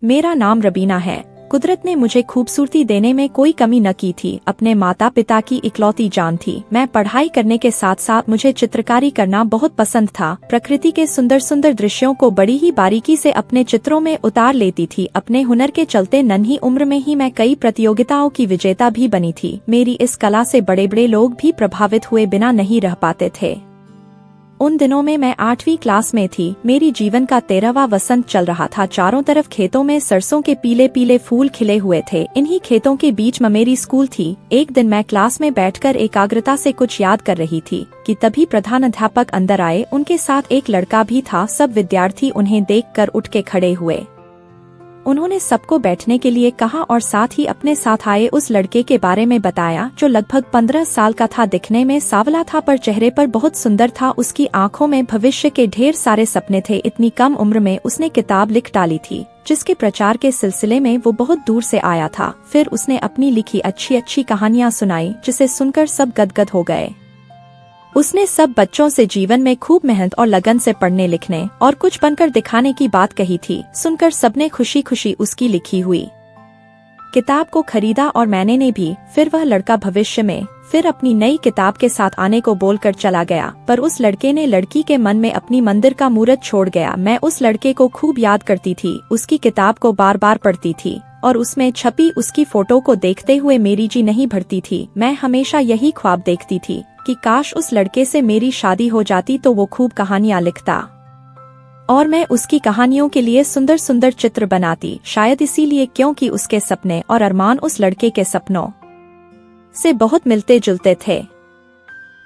मेरा नाम रबीना है। कुदरत ने मुझे खूबसूरती देने में कोई कमी न की थी। अपने माता पिता की इकलौती जान थी। मैं पढ़ाई करने के साथ साथ मुझे चित्रकारी करना बहुत पसंद था। प्रकृति के सुंदर सुंदर दृश्यों को बड़ी ही बारीकी से अपने चित्रों में उतार लेती थी। अपने हुनर के चलते नन्ही उम्र में ही मैं कई प्रतियोगिताओं की विजेता भी बनी थी। मेरी इस कला से बड़े बड़े लोग भी प्रभावित हुए बिना नहीं रह पाते थे। उन दिनों में मैं 8वीं क्लास में थी। मेरी जीवन का 13वां वसंत चल रहा था। चारों तरफ खेतों में सरसों के पीले पीले फूल खिले हुए थे। इन्हीं खेतों के बीच में मेरी स्कूल थी। एक दिन मैं क्लास में बैठकर एकाग्रता से कुछ याद कर रही थी कि तभी प्रधान अध्यापक अंदर आए। उनके साथ एक लड़का भी था। सब विद्यार्थी उन्हें देखकर उठ के खड़े हुए। उन्होंने सबको बैठने के लिए कहा और साथ ही अपने साथ आए उस लड़के के बारे में बताया जो लगभग 15 साल का था। दिखने में सांवला था पर चेहरे पर बहुत सुंदर था। उसकी आंखों में भविष्य के ढेर सारे सपने थे। इतनी कम उम्र में उसने किताब लिख डाली थी जिसके प्रचार के सिलसिले में वो बहुत दूर से आया था। फिर उसने अपनी लिखी अच्छी अच्छी कहानियां सुनाई जिसे सुनकर सब गदगद हो गए। उसने सब बच्चों से जीवन में खूब मेहनत और लगन से पढ़ने लिखने और कुछ बनकर दिखाने की बात कही थी। सुनकर सबने खुशी खुशी उसकी लिखी हुई किताब को खरीदा और मैंने भी। फिर वह लड़का भविष्य में फिर अपनी नई किताब के साथ आने को बोलकर चला गया, पर उस लड़के ने लड़की के मन में अपनी मंदिर का मूर्त छोड़ गया। मैं उस लड़के को खूब याद करती थी। उसकी किताब को बार बार पढ़ती थी और उसमें छपी उसकी फोटो को देखते हुए मेरी जी नहीं भरती थी। मैं हमेशा यही ख्वाब देखती थी कि काश उस लड़के से मेरी शादी हो जाती तो वो खूब कहानियां लिखता और मैं उसकी कहानियों के लिए सुंदर सुंदर चित्र बनाती। शायद इसीलिए क्योंकि उसके सपने और अरमान उस लड़के के सपनों से बहुत मिलते जुलते थे।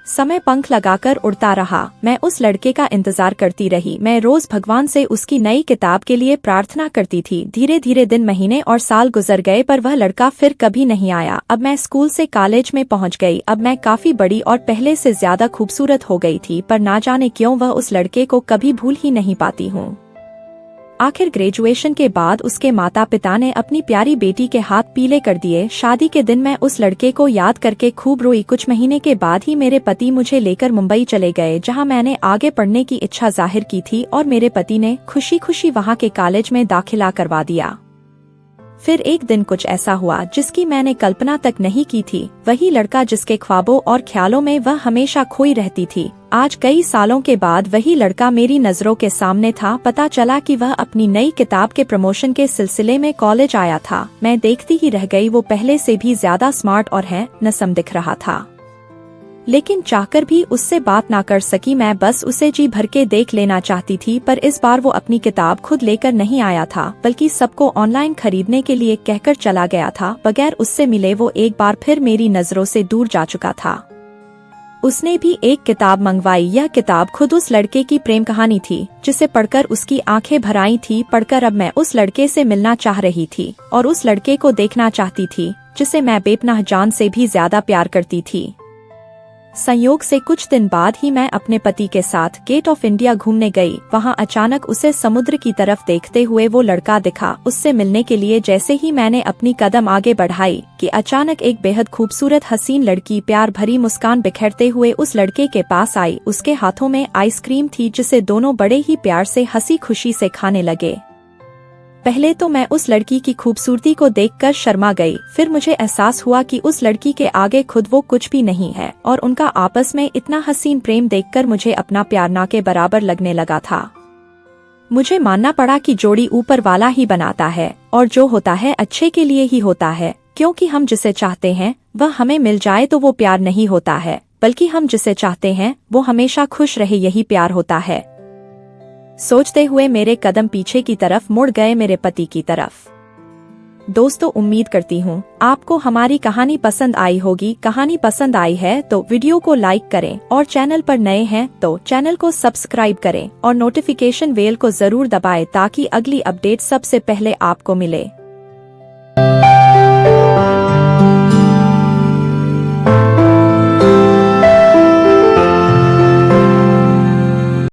समय पंख लगाकर उड़ता रहा। मैं उस लड़के का इंतजार करती रही। मैं रोज भगवान से उसकी नई किताब के लिए प्रार्थना करती थी। धीरे धीरे दिन महीने और साल गुजर गए पर वह लड़का फिर कभी नहीं आया। अब मैं स्कूल से कॉलेज में पहुंच गई। अब मैं काफी बड़ी और पहले से ज्यादा खूबसूरत हो गई थी, पर ना जाने क्यों वह उस लड़के को कभी भूल ही नहीं पाती हूँ। आखिर ग्रेजुएशन के बाद उसके माता पिता ने अपनी प्यारी बेटी के हाथ पीले कर दिए। शादी के दिन मैं उस लड़के को याद करके खूब रोई। कुछ महीने के बाद ही मेरे पति मुझे लेकर मुंबई चले गए, जहां मैंने आगे पढ़ने की इच्छा जाहिर की थी और मेरे पति ने खुशी खुशी वहां के कॉलेज में दाखिला करवा दिया। फिर एक दिन कुछ ऐसा हुआ जिसकी मैंने कल्पना तक नहीं की थी। वही लड़का जिसके ख्वाबों और ख्यालों में वह हमेशा खोई रहती थी, आज कई सालों के बाद वही लड़का मेरी नजरों के सामने था। पता चला कि वह अपनी नई किताब के प्रमोशन के सिलसिले में कॉलेज आया था। मैं देखती ही रह गई। वो पहले से भी ज्यादा स्मार्ट और हैंडसम दिख रहा था, लेकिन चाहकर भी उससे बात ना कर सकी। मैं बस उसे जी भर के देख लेना चाहती थी, पर इस बार वो अपनी किताब खुद लेकर नहीं आया था, बल्कि सबको ऑनलाइन खरीदने के लिए कहकर चला गया था। बगैर उससे मिले वो एक बार फिर मेरी नजरों से दूर जा चुका था। उसने भी एक किताब मंगवाई। यह किताब खुद उस लड़के की प्रेम कहानी थी, जिसे पढ़कर उसकी आंखें भर आई थी। पढ़कर अब मैं उस लड़के से मिलना चाह रही थी और उस लड़के को देखना चाहती थी जिसे मैं बेपनाह जान से भी ज्यादा प्यार करती थी। संयोग से कुछ दिन बाद ही मैं अपने पति के साथ गेट ऑफ इंडिया घूमने गई। वहां अचानक उसे समुद्र की तरफ देखते हुए वो लड़का दिखा। उससे मिलने के लिए जैसे ही मैंने अपनी कदम आगे बढ़ाई कि अचानक एक बेहद खूबसूरत हसीन लड़की प्यार भरी मुस्कान बिखेरते हुए उस लड़के के पास आई। उसके हाथों में आइसक्रीम थी जिसे दोनों बड़े ही प्यार से हंसी खुशी से खाने लगे। पहले तो मैं उस लड़की की खूबसूरती को देखकर शर्मा गई, फिर मुझे एहसास हुआ कि उस लड़की के आगे खुद वो कुछ भी नहीं है और उनका आपस में इतना हसीन प्रेम देखकर मुझे अपना प्यार ना के बराबर लगने लगा था। मुझे मानना पड़ा कि जोड़ी ऊपर वाला ही बनाता है और जो होता है अच्छे के लिए ही होता है, क्योंकि हम जिसे चाहते हैं वह हमें मिल जाए तो वो प्यार नहीं होता है, बल्कि हम जिसे चाहते हैं वो हमेशा खुश रहे, यही प्यार होता है। सोचते हुए मेरे कदम पीछे की तरफ मुड़ गए, मेरे पति की तरफ। दोस्तों, उम्मीद करती हूँ आपको हमारी कहानी पसंद आई होगी। कहानी पसंद आई है तो वीडियो को लाइक करें और चैनल पर नए हैं तो चैनल को सब्सक्राइब करें और नोटिफिकेशन बेल को जरूर दबाएं ताकि अगली अपडेट सबसे पहले आपको मिले।